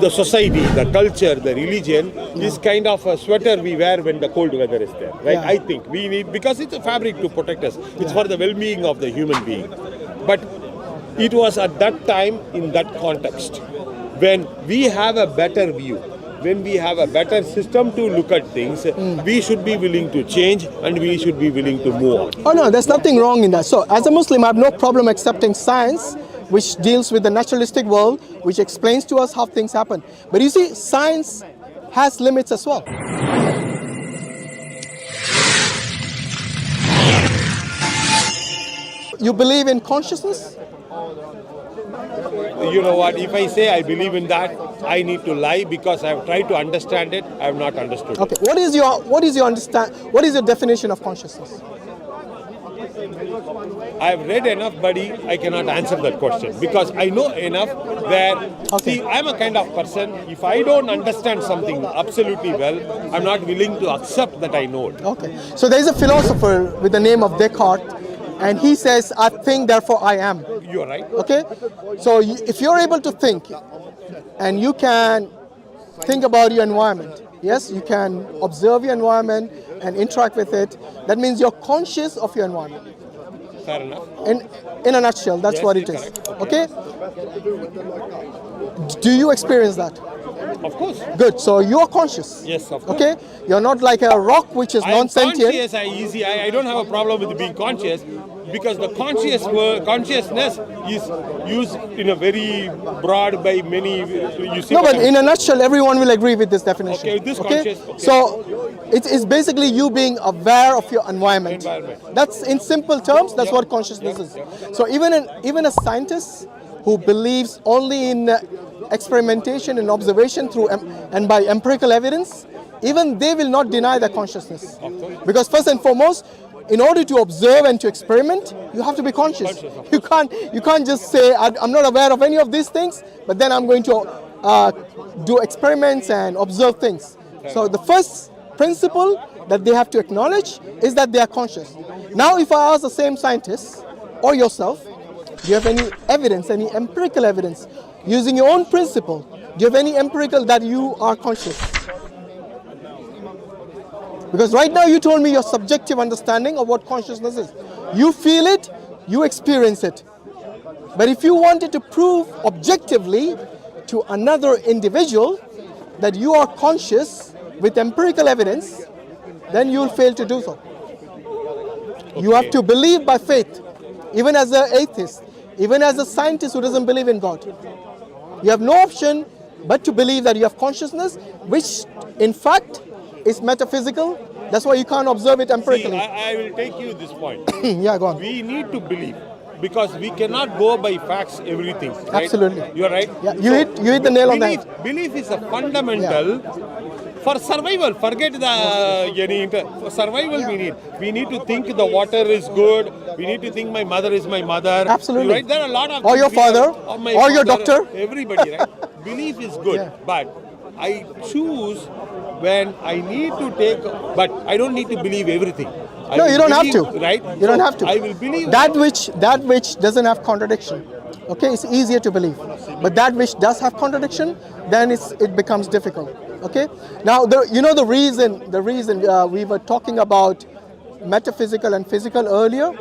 the society, the culture, the religion is kind of a sweater we wear when the cold weather is there, right? I think we need, because it's a fabric to protect us. It's for the well-being of the human being. But it was at that time, in that context, when we have a better view, when we have a better system to look at things, we should be willing to change and we should be willing to move on. Oh no, there's nothing wrong in that. So as a Muslim, I have no problem accepting science, which deals with the naturalistic world, which explains to us how things happen. But you see, science has limits as well. You believe in consciousness? You know what, if I say I believe in that, I need to lie because I have tried to understand it, I have not understood Okay, it. what is your definition of consciousness? I have read enough, buddy, I cannot answer that question because I know enough where, see, I'm a kind of person, if I don't understand something absolutely well, I'm not willing to accept that I know it. Okay, so there's a philosopher with the name of Descartes, and he says, I think, therefore I am. You're right. Okay, so if you're able to think, and you can think about your environment, yes, you can observe your environment and interact with it, that means you're conscious of your environment. Fair enough. In a nutshell, that's what it is. Correct. Okay? Do you experience that? Of course. Good. So you're conscious. Yes, of course. Okay? You're not like a rock which is non-sentient. I don't have a problem with being conscious because the consciousness is used in a very broad by many. You see, no, but in a nutshell, everyone will agree with this definition. Okay, this conscious. Okay. So it's basically you being aware of your environment. That's in simple terms. That's what consciousness is. So even a scientist who believes only in experimentation and observation through and by empirical evidence, even they will not deny the consciousness. Because first and foremost, in order to observe and to experiment, you have to be conscious. You can't just say, I'm not aware of any of these things, but then I'm going to do experiments and observe things. So the first principle that they have to acknowledge is that they are conscious. Now, if I ask the same scientist or yourself, do you have any evidence, any empirical evidence, using your own principle, do you have any empirical that you are conscious? Because right now you told me your subjective understanding of what consciousness is. You feel it, you experience it. But if you wanted to prove objectively to another individual that you are conscious with empirical evidence, then you will fail to do so. Okay. You have to believe by faith, even as an atheist, even as a scientist who doesn't believe in God. You have no option but to believe that you have consciousness, which in fact is metaphysical. That's why you can't observe it empirically. See, I will take you this point. Yeah, go on. We need to believe because we cannot go by facts, everything. Right? Absolutely. You are right. Yeah, you hit the nail on the head. Belief is a fundamental for survival. Forget for survival. We need to think the water is good. We need to think my mother is my mother. Absolutely. Right? There are a lot of or your father, or your doctor. Everybody, right? Belief is good, but I choose when I need to take, but I don't need to believe everything. No, you don't have to. Right? You don't have to. I will believe that which doesn't have contradiction. Okay, it's easier to believe. But that which does have contradiction, then it becomes difficult. Okay. Now, the reason we were talking about metaphysical and physical earlier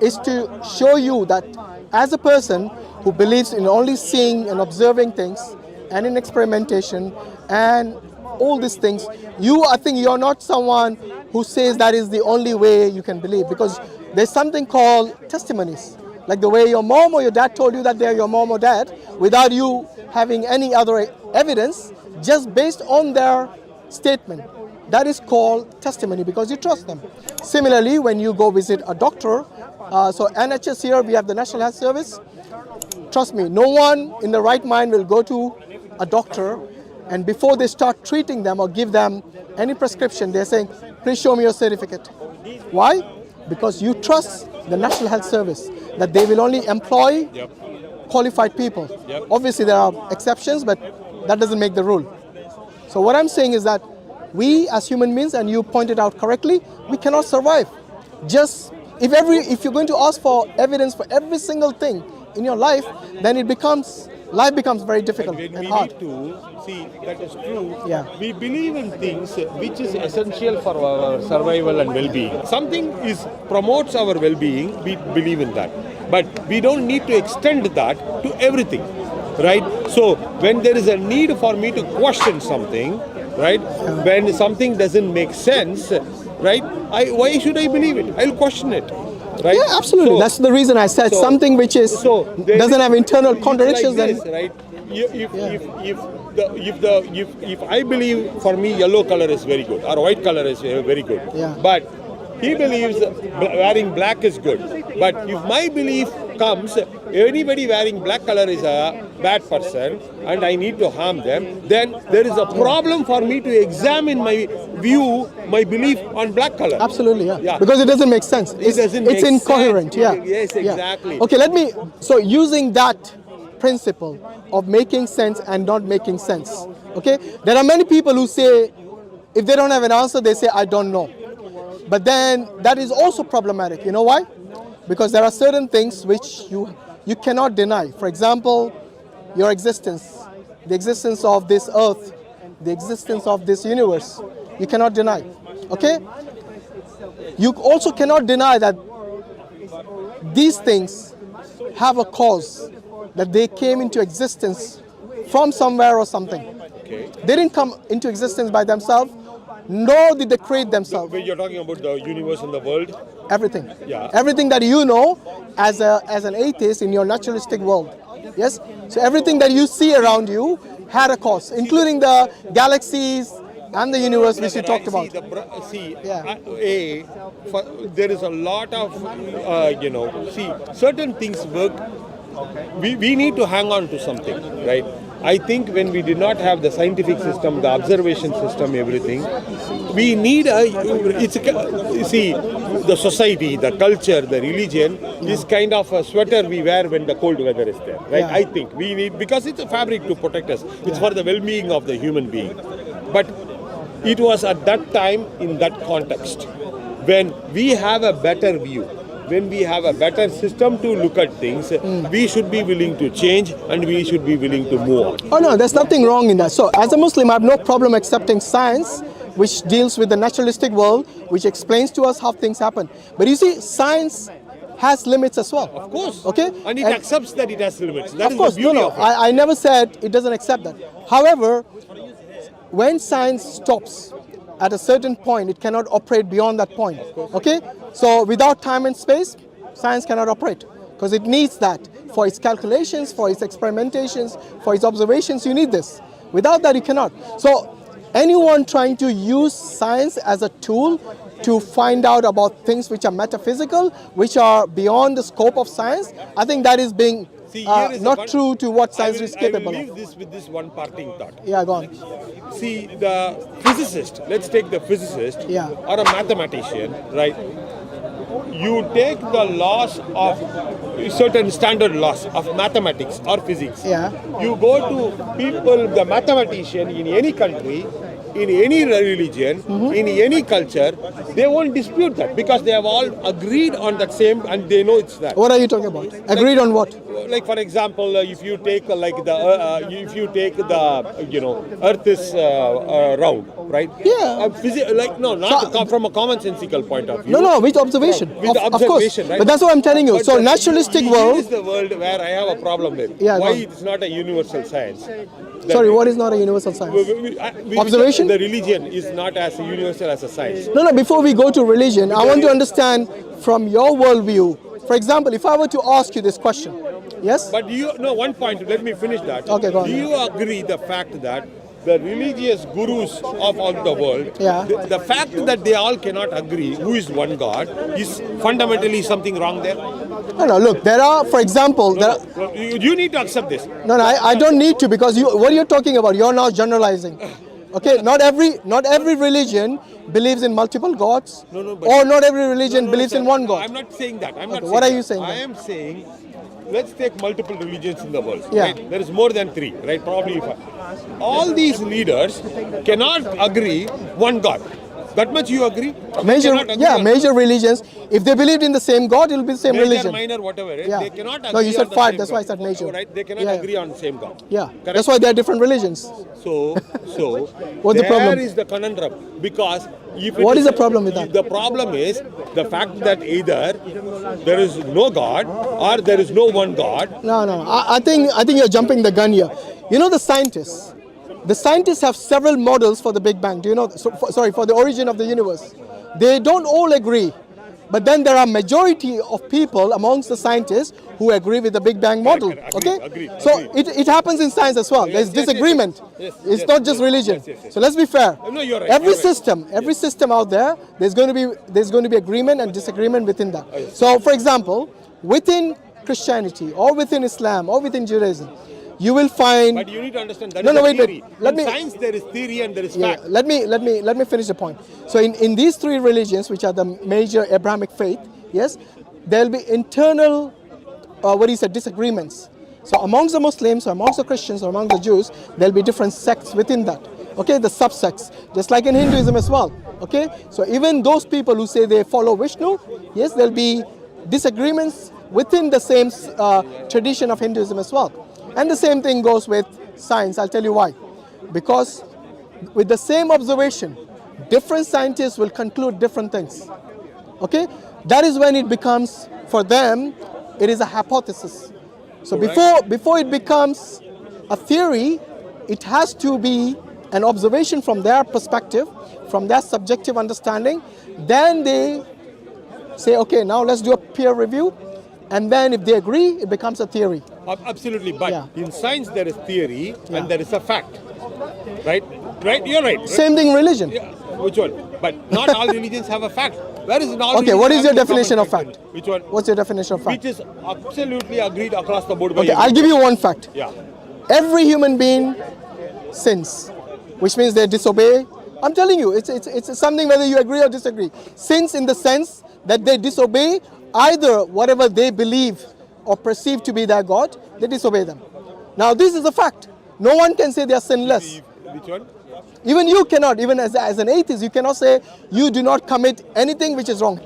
is to show you that as a person who believes in only seeing and observing things and in experimentation and all these things, I think you're not someone who says that is the only way you can believe, because there's something called testimonies. Like the way your mom or your dad told you that they're your mom or dad without you having any other evidence, just based on their statement. That is called testimony because you trust them. Similarly, when you go visit a doctor, so NHS here, we have the National Health Service. Trust me, no one in the right mind will go to a doctor and before they start treating them or give them any prescription, they're saying, please show me your certificate. Why? Because you trust the National Health Service, that they will only employ qualified people. Obviously, there are exceptions, but that doesn't make the rule. So what I'm saying is that we as human beings, and you pointed out correctly, we cannot survive. Just if you're going to ask for evidence for every single thing in your life, then it becomes life becomes very difficult When and we hard. need to see that is true, Yeah. we believe in things which is essential for our survival and well-being. Something is promotes our well-being, we believe in that. But we don't need to extend that to everything, right? So when there is a need for me to question something, right? When something doesn't make sense, right? Why should I believe it? I'll question it. Right? Yeah, absolutely. So- That's the reason I said so- something which is there doesn't is- have internal it's contradictions. like Then this, right? If I believe for me yellow color is very good or white color is very good, Yeah. but he believes wearing black is good. But if my belief comes, anybody wearing black color is a bad person and I need to harm them, then there is a problem for me to examine my view, my belief on black color. absolutely, yeah. Yeah. Because it doesn't make sense. It's doesn't make incoherent. sense. Yeah. Yes, Yeah. exactly. Okay, so using that principle of making sense and not making sense. Okay, there are many people who say if they don't have an answer, they say I don't know. But then that is also problematic. You know why? Because there are certain things which you cannot deny. For example, your existence, the existence of this earth, the existence of this universe, you cannot deny. Okay? You also cannot deny that these things have a cause, that they came into existence from somewhere or something. Okay. They didn't come into existence by themselves, nor did they create themselves. When you're talking about the universe and the world, Everything. Yeah. Everything that you know as an atheist in your naturalistic world. Yes? So everything that you see around you had a cause, including the galaxies and the universe which you talked about. Yeah. There is a lot of, certain things work. We need to hang on to something, right? I think when we did not have the scientific system, the observation system, everything, we need the society, the culture, the religion is kind of a sweater we wear when the cold weather is there, right? Yeah. I think we need, because it's a fabric to protect us. It's for the well-being of the human being. But it was at that time, in that context, when we have a better view, when we have a better system to look at things, we should be willing to change and we should be willing to move on. Oh no, there's nothing wrong in that. So as a Muslim, I have no problem accepting science, which deals with the naturalistic world, which explains to us how things happen. But you see, science has limits as well. Of course. Okay? And it accepts that it has limits. That Of is course, the beauty no. of it. I never said it doesn't accept that. However, when science stops at a certain point, it cannot operate beyond that point. Okay? So without time and space, science cannot operate because it needs that for its calculations, for its experimentations, for its observations. You need this. Without that, you cannot. So anyone trying to use science as a tool to find out about things which are metaphysical, which are beyond the scope of science, I think that is being See, here is not true to what science is I capable will of. leave this with this one parting thought. Yeah, go on. See, the physicist, let's take the physicist Yeah. or a mathematician, right? You take the laws of certain standard laws of mathematics or physics. Yeah. You go to people, the mathematician in any country, in any religion, in any culture, they won't dispute that because they have all agreed on that same and they know it's that. What are you talking about? Agreed on what? Like for example, if you take Earth is round, right? Yeah. From a commonsensical point of view. No, with observation. With the Of course. observation, right? But that's what I'm telling you. But So the- naturalistic here world. is the world where I have a problem with. Yeah, go Why on. it's not a universal science? Sorry, what is not a universal science? Observation? The religion is not as universal as a science. No, before we go to religion, I want to understand from your worldview. For example, if I were to ask you this question, yes? But one point, let me finish that. Okay, go on. Do you agree the fact that the religious gurus of all the world, Yeah. the fact that they all cannot agree who is one God is fundamentally something wrong there? No, look, there are, for example, there are, You need to accept this. no, I don't need to because what you're talking about, you're now generalizing. Okay, not every religion believes in multiple gods, but- or not every religion believes sir, in one no, God. I'm not saying that. I'm not Okay, what saying are you that. saying I then? am saying, let's take multiple religions in the world. Yeah. Right? There is more than 3, right? Probably 5. All these leaders cannot agree one God. That much you agree? Major, cannot agree yeah, on major religions. If they believed in the same God, it will be the same major, religion. minor, whatever. Yeah. They cannot agree. No, you said on the 5. same That's why I God. said major. Right? They cannot Yeah. agree on the same God. Yeah. Correct? That's why there are different religions. So What's the problem? there is the conundrum, because if What is the problem with that? The problem is the fact that either there is no God or there is no one God. No. I think you're jumping the gun here. You know the scientists. The scientists have several models for the Big Bang. Do you know? For the origin of the universe. They don't all agree, but then there are majority of people amongst the scientists who agree with the Big Bang model. Agreed. So it happens in science as well. There's disagreement. It's not just religion. Yes. So let's be fair. No, you're right. Every You're right. system out there, there's going to be agreement and disagreement within that. So, for example, within Christianity or within Islam or within Judaism, you will find. But you need to understand that No, is a wait. theory. Let In me. science there is theory and there is Yeah, fact. let me finish the point. So in these three religions, which are the major Abrahamic faith, yes, there'll be internal, disagreements. So amongst the Muslims, or amongst the Christians, or among the Jews, there'll be different sects within that. Okay, the subsects, just like in Hinduism as well. Okay, so even those people who say they follow Vishnu, yes, there'll be disagreements within the same tradition of Hinduism as well. And the same thing goes with science. I'll tell you why. Because with the same observation, different scientists will conclude different things. Okay? That is when it becomes, for them, it is a hypothesis. So before it becomes a theory, it has to be an observation from their perspective, from their subjective understanding. Then they say, okay, now let's do a peer review. And then if they agree, it becomes a theory. Absolutely, but Yeah. in science there is theory Yeah. and there is a fact. Right? You're right. Same thing in religion. Yeah. Which one? But not all religions have a fact. Where is all Okay, what is your religions have a definition of common fact? Which one? What's your definition of fact? Which is absolutely agreed across the board by Okay, I'll everyone. give you one fact. Yeah. Every human being sins, which means they disobey. I'm telling you, it's something whether you agree or disagree. Sins in the sense that they disobey either whatever they believe or perceive to be their God, they disobey them. Now this is a fact. No one can say they are sinless. Which one? Even you cannot, even as an atheist, you cannot say you do not commit anything which is wrong.